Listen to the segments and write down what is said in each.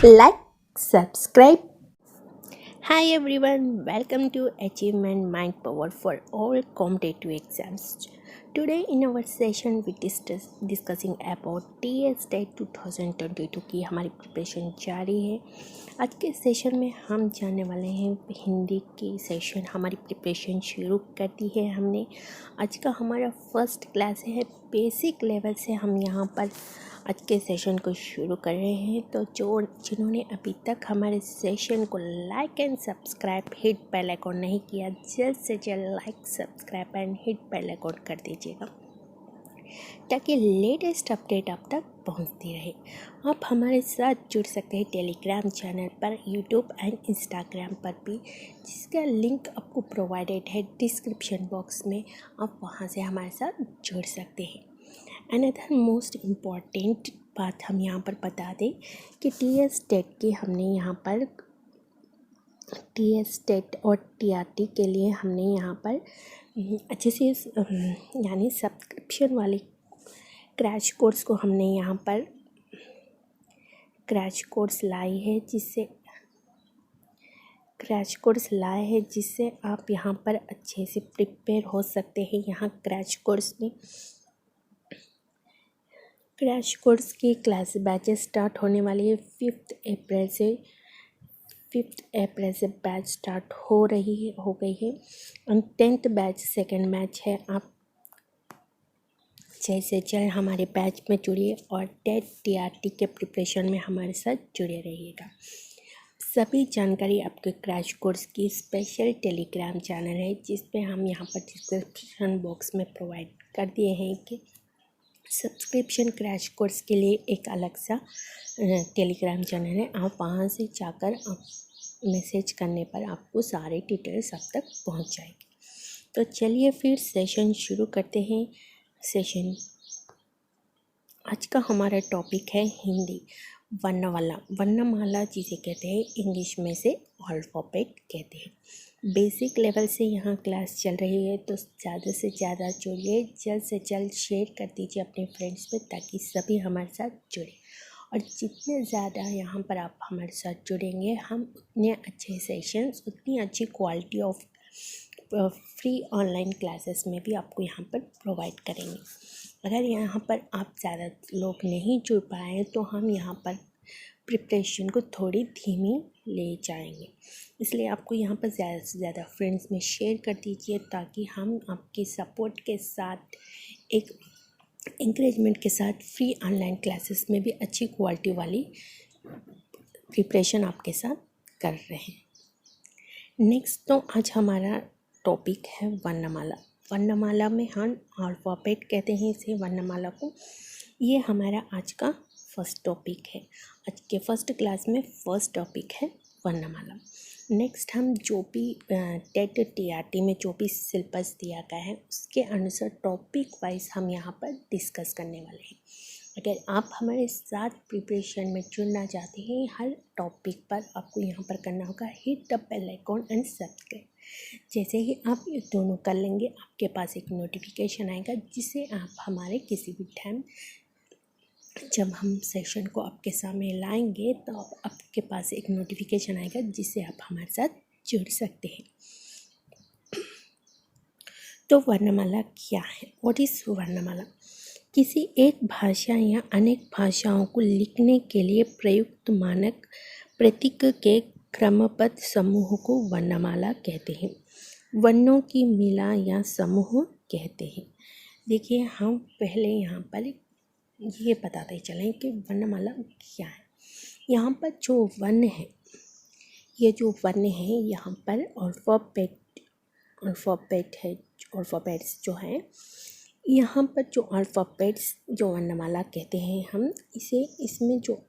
like, subscribe. Hi everyone, welcome to Achievement Mind Power for all competitive exams. Today in our session we discussing about TS State 2022 की हमारी preparation जारी है। आज के session में हम जानने वाले हैं हिंदी की सेशन हमारी प्रिपरेशन शुरू कर दी है हमने। आज का हमारा फर्स्ट क्लास है, बेसिक लेवल से हम यहाँ पर आज के सेशन को शुरू कर रहे हैं। तो जिन्होंने अभी तक हमारे सेशन को like and subscribe hit bell icon नहीं किया, जल्द से जल्द like subscribe and hit bell icon कर दीजिएगा ताकि लेटेस्ट अपडेट आप तक पहुंचती रहे। आप हमारे साथ जुड़ सकते हैं टेलीग्राम चैनल पर, यूट्यूब एंड इंस्टाग्राम पर भी, जिसका लिंक आपको प्रोवाइडेड है डिस्क्रिप्शन बॉक्स में। आप वहां से हमारे साथ जुड़ सकते हैं। अनदर मोस्ट इम्पॉर्टेंट बात हम यहाँ पर बता दें कि TS टेट की हमने यहाँ पर TS टेट और TRT के लिए हमने यहाँ पर अच्छे से यानी सब्सक्रिप्शन वाले क्रैश कोर्स को हमने यहाँ पर क्रैश कोर्स लाए हैं, जिससे आप यहाँ पर अच्छे से प्रिपेयर हो सकते हैं। यहाँ क्रैश कोर्स की क्लास बैचेस स्टार्ट होने वाली है 5 अप्रैल से बैच स्टार्ट हो गई है। और 10th बैच सेकंड बैच है। आप जैसे जल्द हमारे बैच में जुड़िए और टेट TRT के प्रिपरेशन में हमारे साथ जुड़े रहिएगा। सभी जानकारी आपके क्रैश कोर्स की स्पेशल टेलीग्राम चैनल है, जिस पे हम यहाँ पर डिस्क्रिप्शन बॉक्स में प्रोवाइड कर दिए हैं कि सब्सक्रिप्शन क्रैश कोर्स के लिए एक अलग सा टेलीग्राम चैनल है। आप वहाँ से जाकर आप मैसेज करने पर आपको सारे डिटेल्स अब तक पहुँच जाएगी। तो चलिए फिर सेशन शुरू करते हैं। आज का हमारा टॉपिक है हिंदी वर्णमाला जिसे कहते हैं इंग्लिश में से अल्फ़ाबेट कहते हैं। बेसिक लेवल से यहाँ क्लास चल रही है, तो ज़्यादा से ज़्यादा जुड़िए, जल्द से जल्द शेयर कर दीजिए अपने फ्रेंड्स में ताकि सभी हमारे साथ जुड़े। और जितने ज़्यादा यहाँ पर आप हमारे साथ जुड़ेंगे, हम उतने अच्छे सेशंस, उतनी अच्छी quality of free online classes में भी आपको यहाँ पर प्रोवाइड करेंगे। अगर यहाँ पर आप ज़्यादा लोग नहीं जुड़ पाए तो हम यहाँ पर प्रिपरेशन को थोड़ी धीमी ले जाएंगे, इसलिए आपको यहाँ पर ज़्यादा से ज़्यादा फ्रेंड्स में शेयर कर दीजिए ताकि हम आपके सपोर्ट के साथ, एक इंकरेजमेंट के साथ फ्री ऑनलाइन क्लासेस में भी अच्छी क्वालिटी वाली प्रिपरेशन आपके साथ कर रहे हैं। नेक्स्ट तो आज हमारा टॉपिक है वर्णमाला में हम अल्फ़ाबेट कहते हैं इसे, वर्णमाला को। ये हमारा आज का फर्स्ट टॉपिक है। आज के फर्स्ट क्लास में फर्स्ट टॉपिक है वर्णमाला। नेक्स्ट हम जो भी टेट TRT में जो भी सिलेबस दिया गया है उसके अनुसार टॉपिक वाइज हम यहाँ पर डिस्कस करने वाले हैं। अगर आप हमारे साथ प्रिपरेशन में जुड़ना चाहते हैं, हर टॉपिक पर आपको यहाँ पर करना होगा hit the bell icon and subscribe. जैसे ही आप ये दोनों कर लेंगे, आपके पास एक नोटिफिकेशन आएगा जिससे आप हमारे किसी भी टाइम जब हम सेशन को आपके सामने लाएंगे तो आपके पास एक नोटिफिकेशन आएगा जिससे आप हमारे साथ जुड़ सकते हैं। तो वर्णमाला क्या है? व्हाट इज़ वर्णमाला? किसी एक भाषा या अनेक भाषाओं को लिखने के लिए प्रयुक्त मानक प्रतीक के क्रमबद्ध समूह को वर्णमाला कहते हैं। वर्णों की मिला या समूह कहते हैं। देखिए, हम पहले यहाँ पर ये बताते चलें कि वर्णमाला क्या है। यहाँ पर जो वर्ण है, ये जो वर्ण है यहाँ पर अल्फ़ाबेट्स जो हैं, यहाँ पर जो अल्फ़ाबेट्स जो वर्णमाला कहते हैं हम इसे, इसमें जो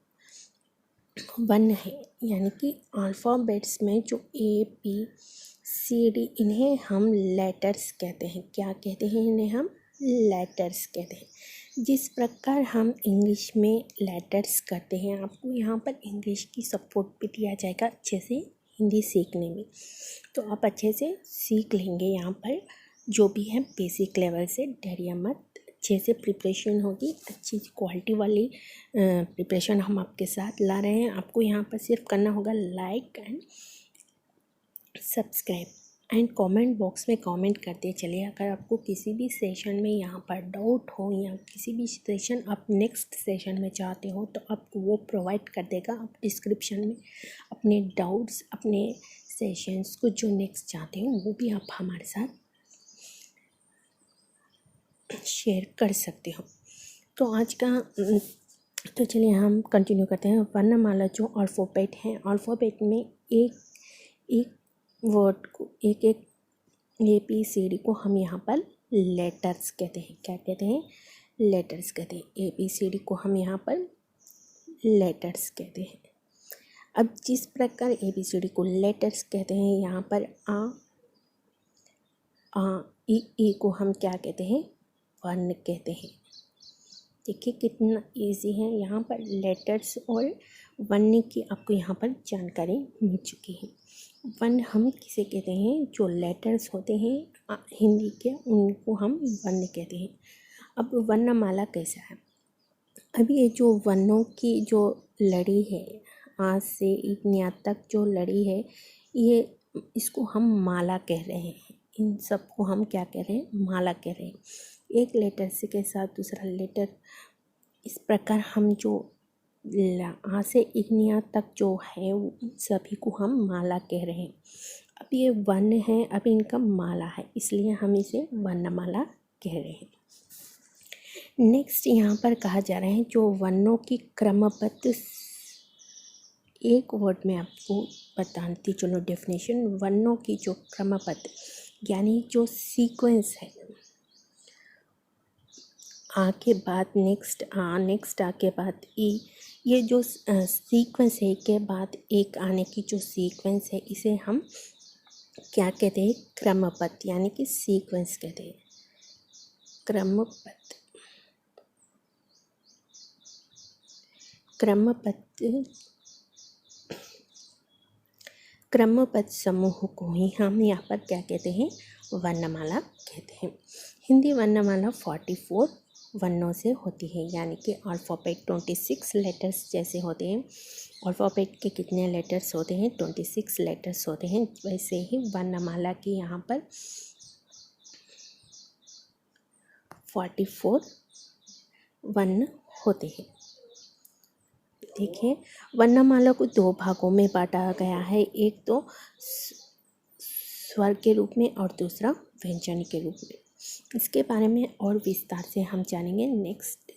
वर्ण है यानी कि अल्फ़ाबेट्स में जो ABCD, इन्हें हम लेटर्स कहते हैं। क्या कहते हैं? इन्हें हम लेटर्स कहते हैं। जिस प्रकार हम इंग्लिश में लेटर्स करते हैं, आपको यहाँ पर इंग्लिश की सपोर्ट भी दिया जाएगा अच्छे से हिंदी सीखने में, तो आप अच्छे से सीख लेंगे। यहाँ पर जो भी है बेसिक लेवल से डरिए मत, अच्छे से प्रिपरेशन होगी, अच्छी क्वालिटी वाली प्रिपरेशन हम आपके साथ ला रहे हैं। आपको यहाँ पर सिर्फ करना होगा like and subscribe and comment box में कमेंट करते चलिए। अगर आपको किसी भी सेशन में यहाँ पर डाउट हो या किसी भी सेशन आप नेक्स्ट सेशन में चाहते हो तो आपको वो प्रोवाइड कर देगा। आप डिस्क्रिप्शन में अपने डाउट्स, अपने सेशंस को जो नेक्स्ट चाहते हो वो भी आप हमारे साथ शेयर कर सकते हो। तो आज का तो चलिए हम कंटिन्यू करते हैं। वर्णमाला जो अल्फ़ाबेट है, अल्फ़ाबेट में एक एक वर्ड को, एक एक ABCD को हम यहाँ पर लेटर्स कहते हैं। क्या कहते हैं? लेटर्स कहते हैं। ABCD को हम यहाँ पर लेटर्स कहते हैं। अब जिस प्रकार ABCD को लेटर्स कहते हैं, यहाँ पर आ ई को हम क्या कहते हैं? वर्ण कहते हैं। देखिए कितना इजी है। यहाँ पर लेटर्स और वर्ण की आपको यहाँ पर जानकारी मिल चुकी है। वर्ण हम किसे कहते हैं? जो लेटर्स होते हैं हिंदी के, उनको हम वर्ण कहते हैं। अब वर्णमाला कैसा है? अब ये जो वर्णों की जो लड़ी है, आज से इतने तक जो लड़ी है, ये इसको हम माला कह रहे हैं। इन सब को हम क्या कह रहे हैं? माला कह रहे हैं। एक लेटर से के साथ दूसरा लेटर, इस प्रकार हम जो आ से इग्निया तक जो है सभी को हम माला कह रहे हैं। अब ये वर्ण है, अब इनका माला है, इसलिए हम इसे वर्णमाला कह रहे हैं। नेक्स्ट यहाँ पर कहा जा रहा है जो वर्णों की क्रमबद्ध, एक वर्ड में आपको बताती चलो डेफिनेशन। वर्णों की जो क्रमबद्ध यानी जो सीक्वेंस है, आ के बाद नेक्स्ट आ, नेक्स्ट आ के बाद ई, ये जो सीक्वेंस है, के बाद एक आने की जो सीक्वेंस है, इसे हम क्या कहते हैं? क्रमबद्ध यानी कि सीक्वेंस कहते हैं। क्रमबद्ध, क्रमबद्ध समूह को ही हम यहाँ पर क्या कहते हैं? वर्णमाला कहते हैं। हिंदी वर्णमाला 44 वर्णों से होती है, यानी कि अल्फ़ाबेट 26 लेटर्स जैसे होते हैं। अल्फ़ाबेट के कितने लेटर्स होते हैं? 26 लेटर्स होते हैं। वैसे ही वर्णमाला की यहाँ पर 44 वर्ण होते हैं। देखिए, वर्णमाला को दो भागों में बांटा गया है। एक तो स्वर के रूप में और दूसरा व्यंजन के रूप में। इसके बारे में और विस्तार से हम जानेंगे नेक्स्ट।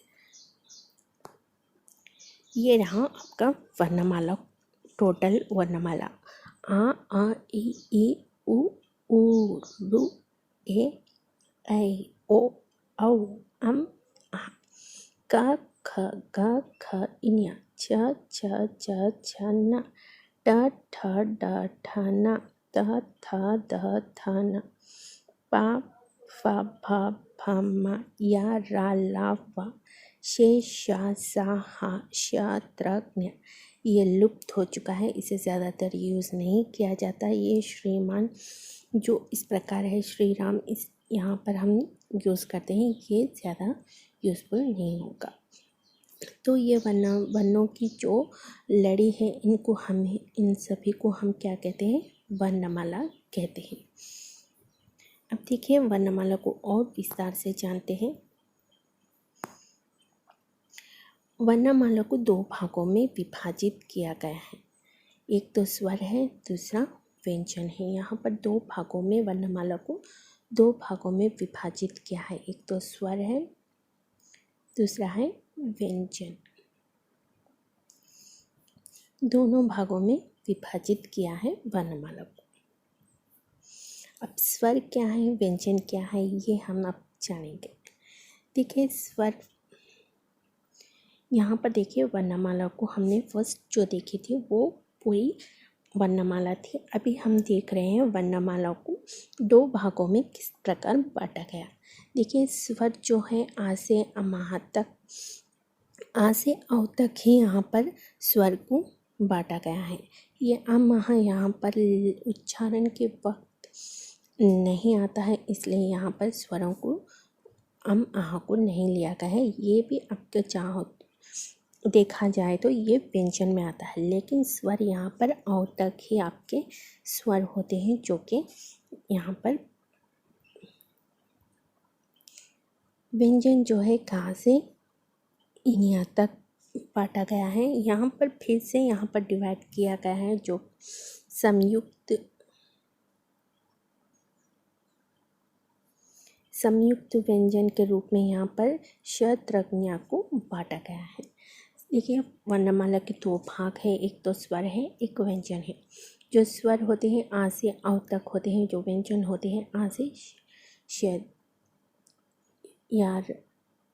ये रहा आपका वर्णमाला, टोटल वर्णमाला। आ ई उ रू ए ऐ ओ औ अम आ, क ख ग ख इनिया छ छ न, ट ठ ड ठ न, त थ द थ न, पा फ भ भ म या रा ला वा, शे शा सा हा श त्र ज्ञ। ये लुप्त हो चुका है, इसे ज़्यादातर यूज़ नहीं किया जाता। ये श्रीमान जो इस प्रकार है, श्री राम, इस यहाँ पर हम यूज़ करते हैं, ये ज़्यादा यूज़फुल नहीं होगा। तो ये वर्णों की जो लड़ी है, इनको हम, इन सभी को हम क्या कहते हैं? वर्णमाला कहते हैं। अब देखिए वर्णमाला को और विस्तार से जानते हैं। वर्णमाला को दो भागों में विभाजित किया गया है। एक तो स्वर है, दूसरा व्यंजन है। यहाँ पर दो भागों में वर्णमाला को दो भागों में विभाजित किया है। एक तो स्वर है, दूसरा है व्यंजन। दोनों भागों में विभाजित किया है वर्णमाला को। अब स्वर क्या है, व्यंजन क्या है, ये हम अब जानेंगे। देखिए स्वर, यहाँ पर देखिए वर्णमाला को हमने फर्स्ट जो देखी थी वो पूरी वर्णमाला थी। अभी हम देख रहे हैं वर्णमाला को दो भागों में किस प्रकार बांटा गया। देखिए स्वर जो है, आ से अमाह तक, आ से औ तक ही यहाँ पर स्वर को बांटा गया है। ये अमाह यहाँ पर उच्चारण के वक्त नहीं आता है, इसलिए यहाँ पर स्वरों को आह को नहीं लिया गया है। ये भी आपके चाहो देखा जाए तो ये व्यंजन में आता है, लेकिन स्वर यहाँ पर औ तक ही आपके स्वर होते हैं, जो कि यहाँ पर व्यंजन जो है कहाँ से यहाँ तक बांटा गया है। यहाँ पर फिर से यहाँ पर डिवाइड किया गया है, जो संयुक्त व्यंजन के रूप में यहाँ पर शत्रज्ञा को बांटा गया है। देखिए, वर्णमाला के दो भाग है, एक तो स्वर है, एक व्यंजन है। जो स्वर होते हैं आ से औ तक होते हैं, जो व्यंजन होते हैं आ से श या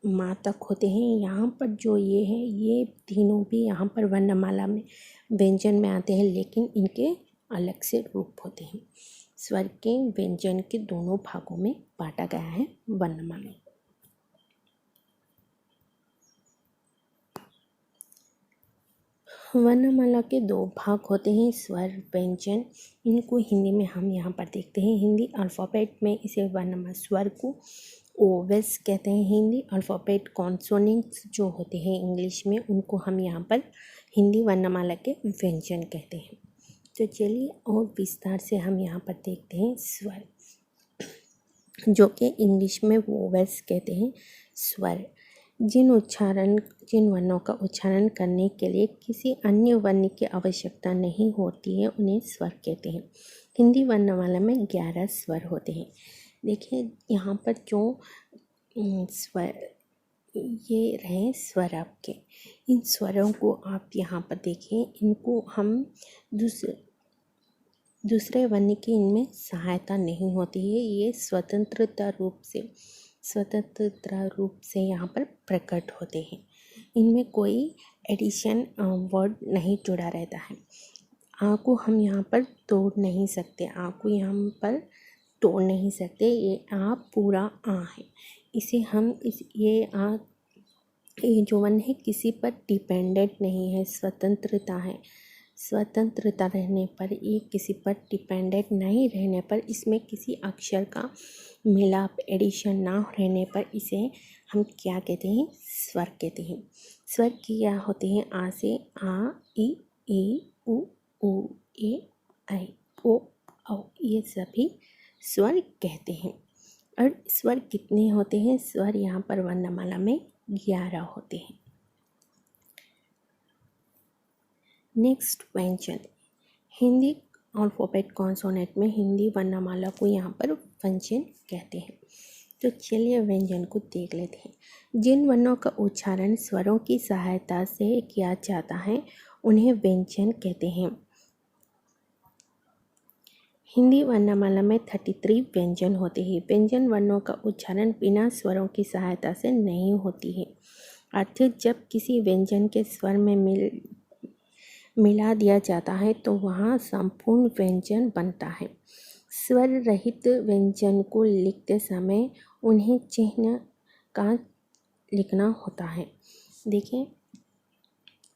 मा तक होते हैं। यहाँ पर जो ये है, ये तीनों भी यहाँ पर वर्णमाला में व्यंजन में आते हैं, लेकिन इनके अलग से रूप होते हैं। स्वर के व्यंजन के दोनों भागों में बांटा गया है वर्णमाला। वर्णमाला के दो भाग होते हैं, स्वर व्यंजन। इनको हिंदी में हम यहाँ पर देखते हैं। हिंदी अल्फ़ाबेट में इसे वर्णमाला स्वर को ओवेल्स कहते हैं। हिंदी अल्फ़ाबेट कॉन्सोनेंट्स जो होते हैं इंग्लिश में, उनको हम यहाँ पर हिंदी वर्णमाला के व्यंजन कहते हैं। तो चलिए और विस्तार से हम यहाँ पर देखते हैं स्वर, जो कि इंग्लिश में वोवेल्स कहते हैं। स्वर जिन वर्णों का उच्चारण करने के लिए किसी अन्य वर्ण की आवश्यकता नहीं होती है, उन्हें स्वर कहते हैं। हिंदी वर्णमाला में 11 स्वर होते हैं। देखिए, यहाँ पर जो स्वर ये रहे स्वर आपके, इन स्वरों को आप यहाँ पर देखिए, इनको हम दूसरे वर्ण की इनमें सहायता नहीं होती है। ये स्वतंत्र रूप से यहाँ पर प्रकट होते हैं। इनमें कोई एडिशन वर्ड नहीं जुड़ा रहता है। आ को हम यहाँ पर तोड़ नहीं सकते, आ को यहाँ पर तोड़ नहीं सकते। ये आ पूरा आ है। इसे हम ये जो वन है किसी पर डिपेंडेंट नहीं है, स्वतंत्रता है। स्वतंत्रता रहने पर, ये किसी पर डिपेंडेंट नहीं रहने पर, इसमें किसी अक्षर का मिलाप एडिशन ना रहने पर इसे हम क्या कहते हैं? स्वर कहते हैं। स्वर क्या होते हैं? आ से आ, ई, उ, ए, ऐ, ओ, औ, ये सभी स्वर कहते हैं। और स्वर कितने होते हैं? स्वर यहाँ पर वर्णमाला में 11 होते हैं। नेक्स्ट व्यंजन। हिंदी अल्फ़ाबेट कॉन्सोनेंट में हिंदी वर्णमाला को यहाँ पर व्यंजन कहते हैं। तो चलिए व्यंजन को देख लेते हैं। जिन वर्णों का उच्चारण स्वरों की सहायता से किया जाता है, उन्हें व्यंजन कहते हैं। हिंदी वर्णमाला में 33 व्यंजन होते हैं। व्यंजन वर्णों का उच्चारण बिना स्वरों की सहायता से नहीं होती है। अर्थात जब किसी व्यंजन के स्वर में मिला दिया जाता है तो वहाँ संपूर्ण व्यंजन बनता है। स्वर रहित व्यंजन को लिखते समय उन्हें चिह्न का लिखना होता है। देखिए,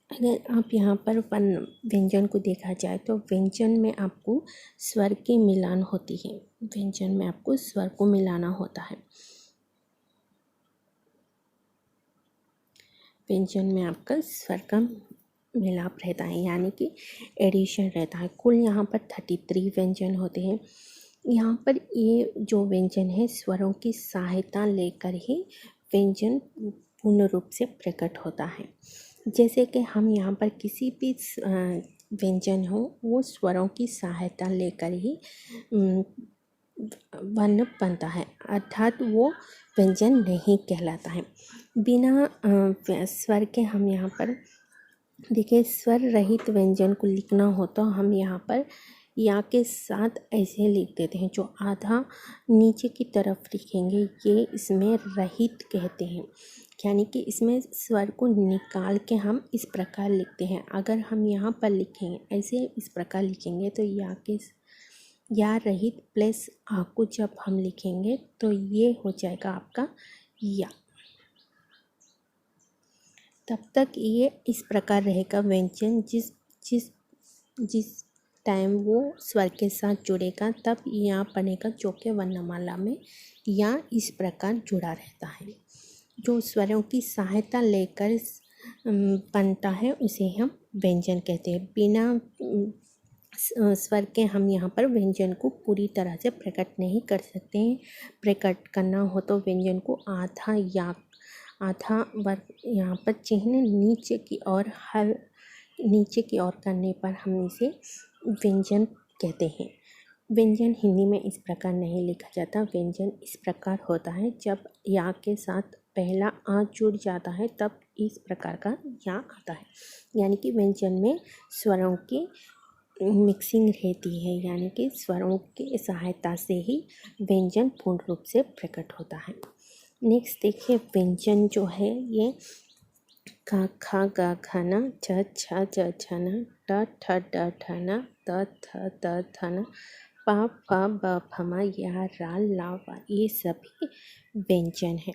अगर आप यहाँ पर व्यंजन को देखा जाए तो व्यंजन में आपको स्वर की मिलान होती है। व्यंजन में आपको स्वर को मिलाना होता है। व्यंजन में आपका स्वर का मिलाप रहता है, यानी कि एडिशन रहता है। कुल यहाँ पर 33 व्यंजन होते हैं। यहाँ पर ये जो व्यंजन है स्वरों की सहायता लेकर ही व्यंजन पूर्ण रूप से प्रकट होता है। जैसे कि हम यहाँ पर किसी भी व्यंजन हो, वो स्वरों की सहायता लेकर ही वर्ण बनता है, अर्थात वो व्यंजन नहीं कहलाता है। बिना स्वर के हम यहाँ पर देखिए, स्वर रहित व्यंजन को लिखना हो तो हम यहाँ पर या के साथ ऐसे लिख देते हैं। जो आधा नीचे की तरफ लिखेंगे ये इसमें रहित कहते हैं, यानी कि इसमें स्वर को निकाल के हम इस प्रकार लिखते हैं। अगर हम यहाँ पर लिखेंगे ऐसे इस प्रकार लिखेंगे तो या रहित प्लस आ को जब हम लिखेंगे तो ये हो जाएगा आपका या। तब तक ये इस प्रकार रहेगा व्यंजन जिस टाइम वो स्वर के साथ जुड़ेगा तब या बनेगा, जो कि वर्णमाला में या इस प्रकार जुड़ा रहता है। जो स्वरों की सहायता लेकर बनता है उसे हम व्यंजन कहते हैं। बिना स्वर के हम यहाँ पर व्यंजन को पूरी तरह से प्रकट नहीं कर सकते हैं। प्रकट करना हो तो व्यंजन को आधा या आधा वर्ग यहाँ पर चिन्ह नीचे की ओर करने पर हम इसे व्यंजन कहते हैं। व्यंजन हिंदी में इस प्रकार नहीं लिखा जाता। व्यंजन इस प्रकार होता है, जब या के साथ पहला आ जुड़ जाता है तब इस प्रकार का या आता है। यानी कि व्यंजन में स्वरों की मिक्सिंग रहती है, यानी कि स्वरों की सहायता से ही व्यंजन पूर्ण रूप से प्रकट होता है। नेक्स्ट देखिए, व्यंजन जो है ये का खा गा खाना, छ छ छ छना, ट ठ ड ठना, त थ त थना, पा फ ब फमा, या रा ला वा, ये सभी व्यंजन हैं।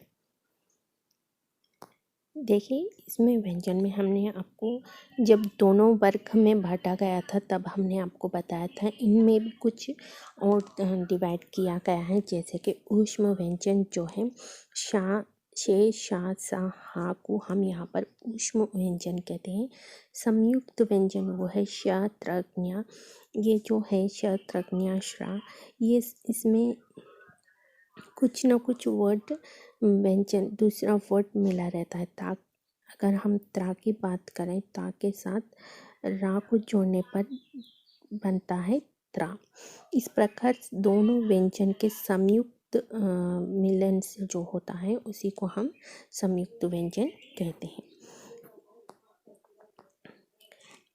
देखिए, इसमें व्यंजन में हमने आपको जब दोनों वर्ग में बांटा गया था तब हमने आपको बताया था इनमें भी कुछ और डिवाइड किया गया है, जैसे कि ऊष्म व्यंजन जो है शा शे शा सा हा को हम यहाँ पर ऊष्म व्यंजन कहते हैं। संयुक्त व्यंजन वो है श त्र ज्ञ, ये जो है श त्र ज्ञ श्रा, ये इसमें कुछ न कुछ वर्ड व्यंजन दूसरा वर्ड मिला रहता है। ता अगर हम त्रा की बात करें, ता के साथ रा को जोड़ने पर बनता है त्रा। इस प्रकार दोनों व्यंजन के संयुक्त मिलन से जो होता है उसी को हम संयुक्त व्यंजन कहते हैं।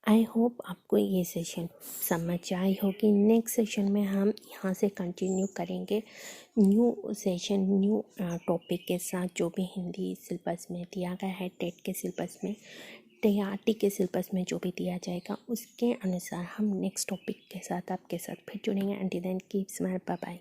आई होप आपको ये सेशन समझ आई होगी। नेक्स्ट सेशन में हम यहाँ से कंटिन्यू करेंगे न्यू सेशन, न्यू टॉपिक के साथ, जो भी हिंदी सिलेबस में दिया गया है, टेट के सिलेबस में, TRT के सिलेबस में जो भी दिया जाएगा उसके अनुसार हम नेक्स्ट टॉपिक के साथ आपके साथ फिर जुड़ेंगे। Until then keep smile, bye bye.